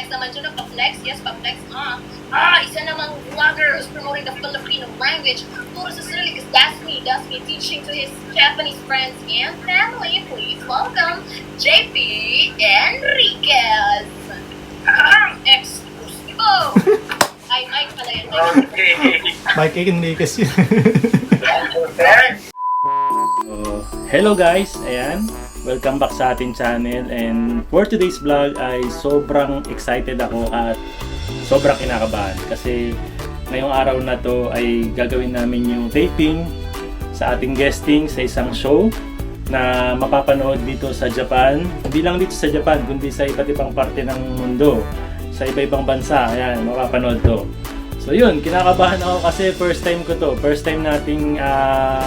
pa-flex naman dyan, pa-flex, yes, pa-flex, isa namang vlogger who's promoting the Filipino language. Turo sa sarili, because that's me teaching to his Japanese friends and family. Please welcome, JP Enriquez. Exclusivo! Ay, Mike pala yun. Mike Enriquez yun. Hello guys, ayan. Welcome back sa ating channel, and for today's vlog ay sobrang excited ako at sobrang kinakabahan kasi ngayong araw na to ay gagawin namin yung taping sa ating guesting sa isang show na mapapanood dito sa Japan. Hindi lang dito sa Japan, kundi sa iba't ibang parte ng mundo, sa iba-ibang bansa. Ayan, mapapanood to. So yun, kinakabahan ako kasi first time ko to. First time nating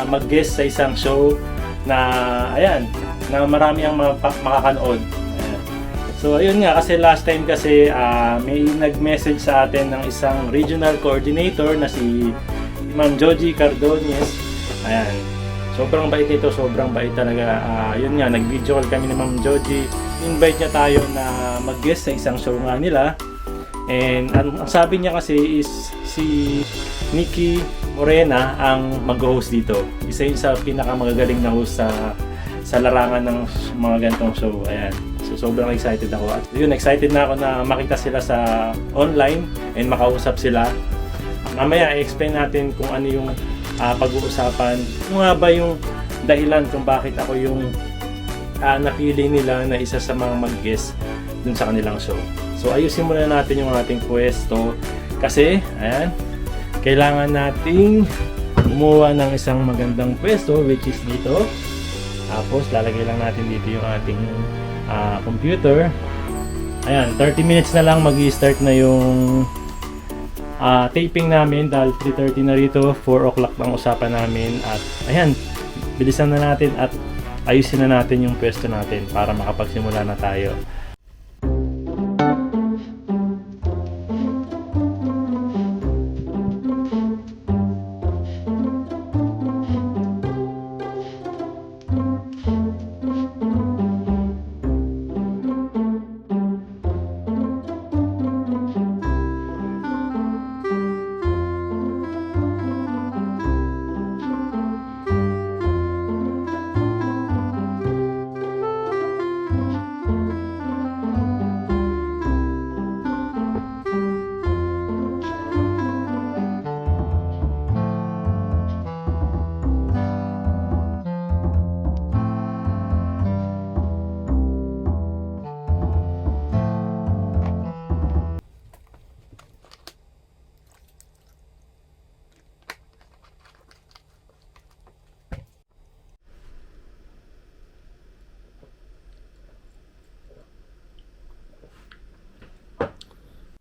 mag-guest sa isang show na ayan, na marami ang makakanood. Ayan. So ayun nga, kasi last time kasi may nag-message sa atin ng isang regional coordinator na si Ma'am Joji Cardonez. Ayan. Sobrang bait nito, sobrang bait talaga. Yun nga, nag-video call kami ni Ma'am Joji. Invite niya tayo na mag-guest sa isang show nga nila. And ang sabi niya kasi is si Nikki Morena ang mag-host dito. Isa yun sa pinakamagagaling na host sa larangan ng mga ganitong show. Ayan. So sobrang excited ako. At yun, excited na ako na makita sila sa online and makausap sila. Mamaya i-explain natin kung ano yung pag-uusapan. Kung nga ba yung dahilan kung bakit ako yung napili nila na isa sa mga mag-guest dun sa kanilang show. So ayusin muna natin yung ating pwesto kasi ayan, kailangan nating gumawa ng isang magandang pwesto, which is dito. Tapos lalagay lang natin dito yung ating computer. Ayan, 30 minutes na lang mag-i-start na yung taping namin dahil 3:30 na rito, 4 o'clock lang usapan namin. At ayan, bilisan na natin at ayusin na natin yung pwesto natin para makapagsimula na tayo.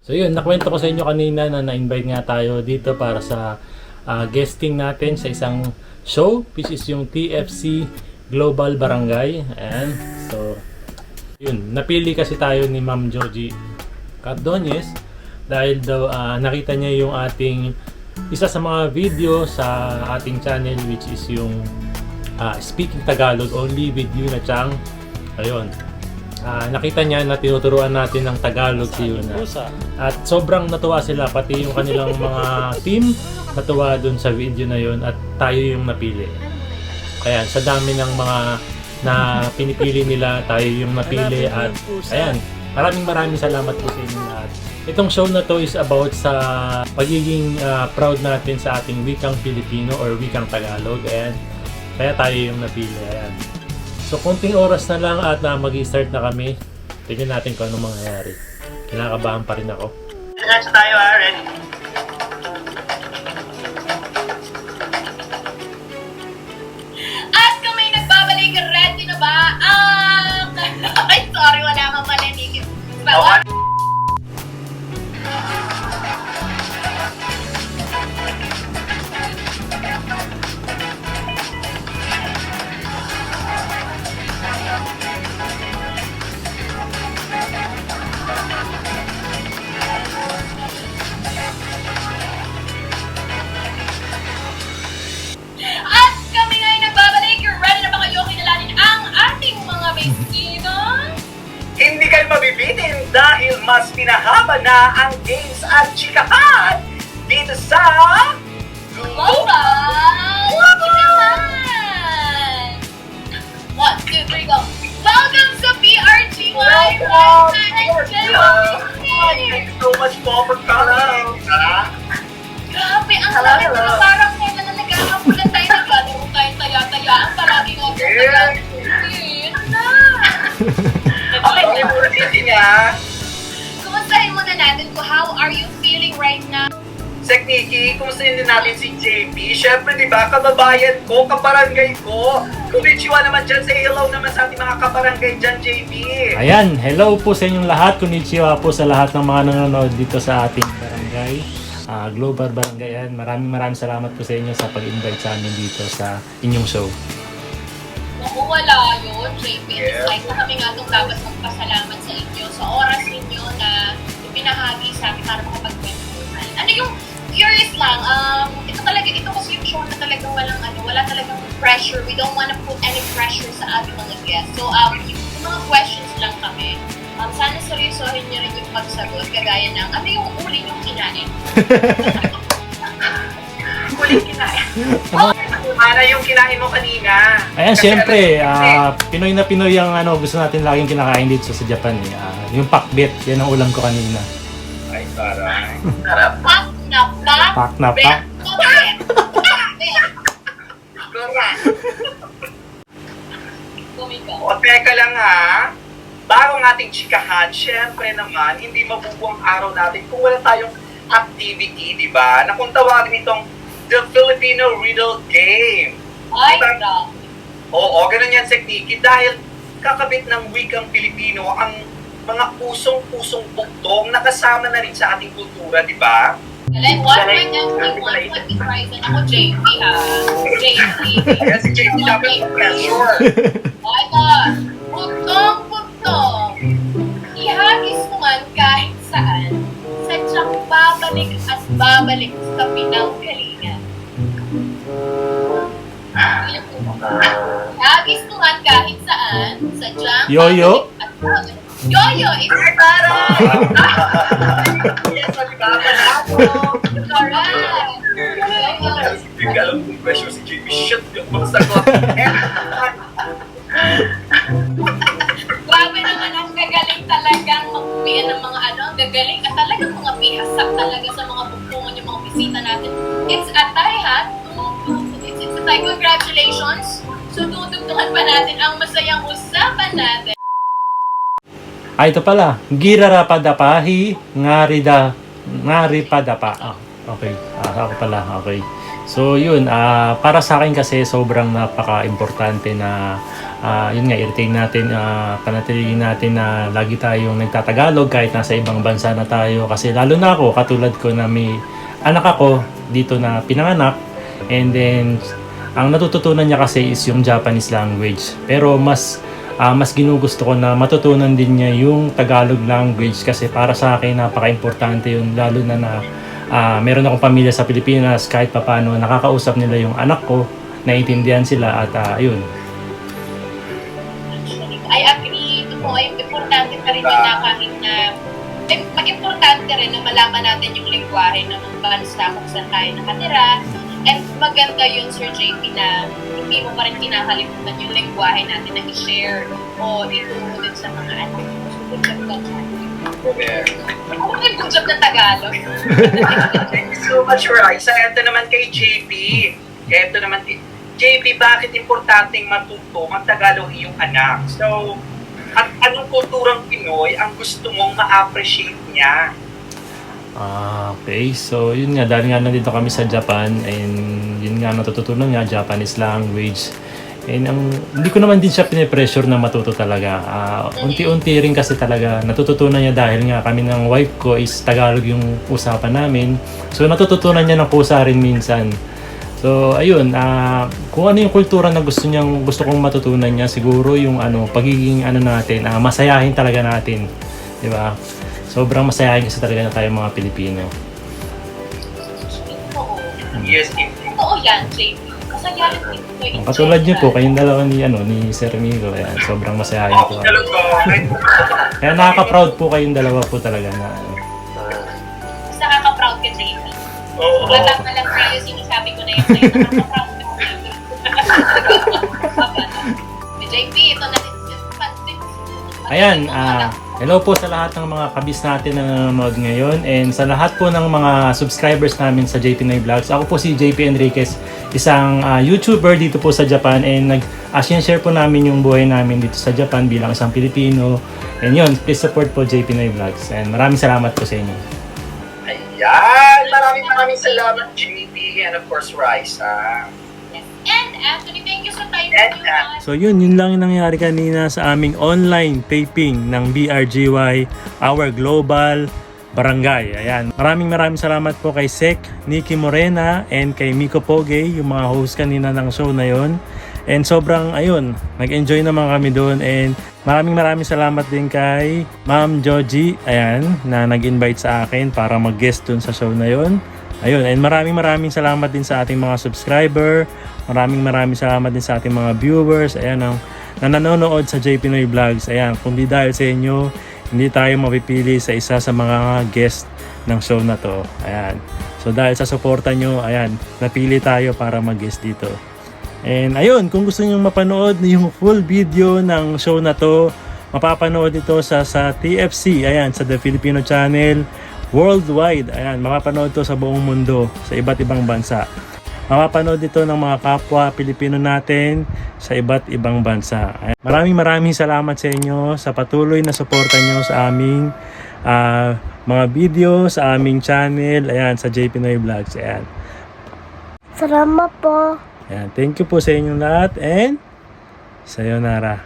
So yun, nakwento ko sa inyo kanina na na-invite nga tayo dito para sa guesting natin sa isang show, which is yung TFC Global Barangay. Ayan. So yun, napili kasi tayo ni Ma'am Joji Cardonez dahil daw nakita niya yung ating isa sa mga video sa ating channel, which is yung Speaking Tagalog Only with Yuna Chang. Ayun. Nakita niya na tinuturuan natin ng Tagalog si Yuna. At sobrang natuwa sila, pati yung kanilang mga team natuwa dun sa video na yun at tayo yung napili. Kaya sa dami ng mga na pinipili nila, tayo yung napili at ayan, maraming salamat po sa inyo lahat. Itong show na to is about sa pagiging proud natin sa ating wikang Pilipino or wikang Tagalog. Ayan, kaya tayo yung napili. Ayan. So, konting oras na lang at mag-i-start na kami. Tignan natin kung anong mangyayari. Kinakabahan pa rin ako. Let's tayo, ready? At kung may nagbabalik, ready na ba? Ay, sorry, wala kang maninikip. Hindi kayo mabibitin! dahil mas pinahaba na ang games at chikahan dito sa Global Chikahan! 1, 2, 3, go! Welcome sa PRGY! Thank you so much po for calling. Grabe, ang Hello, dami hello. na parang kailan na nagkakapulan tayo, naglalaro tayo taya-tayaan, palagi nga ito tayo. Okay, hindi mo ulitin niya. Kumustahin muna natin kung how are you feeling right now? Sek Nikki, kumustahin din natin si JP. Siyempre, di ba, kababayan ko, kabarangay ko. Konnichiwa naman dyan, say hello naman sa ating mga kabarangay dyan, JP. Ayan, hello po sa inyong lahat. Konnichiwa po sa lahat ng mga nanonood dito sa ating barangay. Global Barangay. Ayan, maraming salamat po sa inyo sa pag-invite sa amin dito sa inyong show. Kung wala yun, JP, Yes. like na kami nga itong dapat magpasalamat sa inyo, sa oras ninyo na ibinahagi sa amin para makapagkwentuhan. Ano yung, curious lang, ito kasi yung show na talagang wala talagang pressure. We don't wanna put any pressure sa ating mga guests. So, yung mga questions lang kami. Sana seryosohin niyo rin yung pagsagot, kagaya ng, ano yung uli yung kinain? Huling kinain. Ano yung kinain mo kanina? Ayan, Kasi syempre, alam mo, Pinoy na Pinoy ang gusto natin laging kinakain dito sa Japan. Yung pakbet, yan ang ulam ko kanina. Ay, sarap. Sarap. Pak na pak! Pak na pak. Correct. Kumiko. O, teka lang ha. Bago ang ating chikahan, syempre naman, hindi mabubuang araw natin kung wala tayong activity, di ba? Na kung tawagin itong The Filipino Riddle Game. Ay, Diba? grabe. Oo, ganun yan, Sek Nikki. Dahil kakabit ng wikang Pilipino ang mga pusong-pusong bugtong na kasama na rin sa ating kultura, di ba? Galing, 1.50 prize. Ako, JP ha. JP. Kaya si JP dapat pressure. O, ito. Bugtong-bugtong. Ihagis mo man kahit saan. Sadyang babalik at babalik sa pinanggalingan. Ihagis mo man kahit saan. Sadyang Yoyo? babalik at babalik. Yoyo! Ay, parang! Yes, alibaba na ako. Correct! Hindi ko alam kung question si JP. Shit, yung mga sagot. Grabe naman ang gagaling talagang mag-uwian ng mga ang gagaling at talagang mga bihasak talaga sa mga bugtungan yung mga bisita natin. It's Atay ha? It's Atay. Congratulations! So dudugtungan pa natin ang masayang usapan natin. Ito pala. Girarapadapahi, ngaripadapa. Okay. Ako pala. Okay. So, yun. Para sa akin kasi sobrang napaka-importante na yun nga, i-retain natin, panatilihin natin na lagi tayong nagtatagalog kahit nasa ibang bansa na tayo. Kasi lalo na ako, katulad ko na may anak ako dito na pinanganak. And then, ang natututunan niya kasi is yung Japanese language. Pero mas ginugusto ko na matutunan din niya yung Tagalog language kasi para sa akin napaka-importante yun, lalo na meron akong pamilya sa Pilipinas, kahit papaano nakakausap nila yung anak ko, naiintindihan sila at ayun. I agree. Ito po ay importante pa rin yun na kahit na mag-importante rin na malaman natin yung lingwahe ng mga bansa kung saan tayo nakatira. And maganda yun, Sir JP, na hindi mo pa rin kinakalimutan yung lingwahe natin na i-share o ituro din sa mga anak. So, good job ka dyan. Ako rin good job ng Tagalog. Thank you so much, Raisa. Ito naman kay JP. JP, bakit importanteng matuto mag-Tagalog iyong anak? So, at anong kulturang Pinoy ang gusto mong ma-appreciate niya? Okay, so yun nga, dahil nga nandito kami sa Japan and yun nga natututunan nga Japanese language. And hindi ko naman din siya pinipressure na matuto talaga. Unti-unti rin kasi talaga natututunan niya dahil nga kami ng wife ko is Tagalog yung usapan namin. So natututunan niya ng kusa rin minsan. So ayun, kung ano yung kultura na gusto kong matutunan niya, siguro yung pagiging natin, masayahin talaga natin, 'di ba? Sobrang masayahin kasi talaga na tayo mga Pilipino. Oo. Yes, Oo yan, JP. Kasayahan din ko enjoy. Katulad niyo po, kayong dalawa ni Sir Milo. Ayan, sobrang masayahin Oh, po. talaga. Kaya nakaka-proud po kayong dalawa po talaga na Mas nakaka-proud ka, JP. Oo. Batang na lang sa'yo, sinasabi ko na yun sa'yo. Nakaka-proud ka, JP. JP, ito na din. Ayan, hello po sa lahat ng mga kabis natin na nanonood ngayon and sa lahat po ng mga subscribers namin sa JP Noy Vlogs. Ako po si JP Enriquez, isang YouTuber dito po sa Japan and share po namin yung buhay namin dito sa Japan bilang isang Pilipino. And yun, please support po JP Noy Vlogs and maraming salamat po sa inyo. Ayan, maraming salamat, JP, and of course, Raisa. Yes. And Anthony, thank you sa time And, with you. So yun lang yung nangyari kanina sa aming online taping ng BRGY, Our Global Barangay. Ayan. Maraming salamat po kay Sek, Nikki Morena, and kay Miko Poge, yung mga host kanina ng show na yon. And sobrang, nag-enjoy naman kami doon. And maraming salamat din kay Ma'am Joji, ayan, na nag-invite sa akin para mag-guest dun sa show na yon. Ayun, and maraming salamat din sa ating mga subscriber. Maraming salamat din sa ating mga viewers. Ayan, na nanonood sa JP Noy Vlogs. Ayan, kung di dahil sa inyo, hindi tayo mapipili sa isa sa mga guest ng show na to. Ayan. So dahil sa suporta nyo, ayan, napili tayo para mag-guest dito. And ayun, kung gusto nyo mapanood yung full video ng show na to, mapapanood ito sa TFC, ayan, sa The Filipino Channel, worldwide. Ayan, mapapanood to sa buong mundo, sa iba't ibang bansa. Mapapanood ito ng mga kapwa Pilipino natin sa iba't ibang bansa. Ayan. Maraming salamat sa inyo sa patuloy na suporta nyo sa aming mga video, sa aming channel, ayan, sa JP Noy Vlogs. Ayan. Salamat po. Ayan, thank you po sa inyong lahat and sayonara.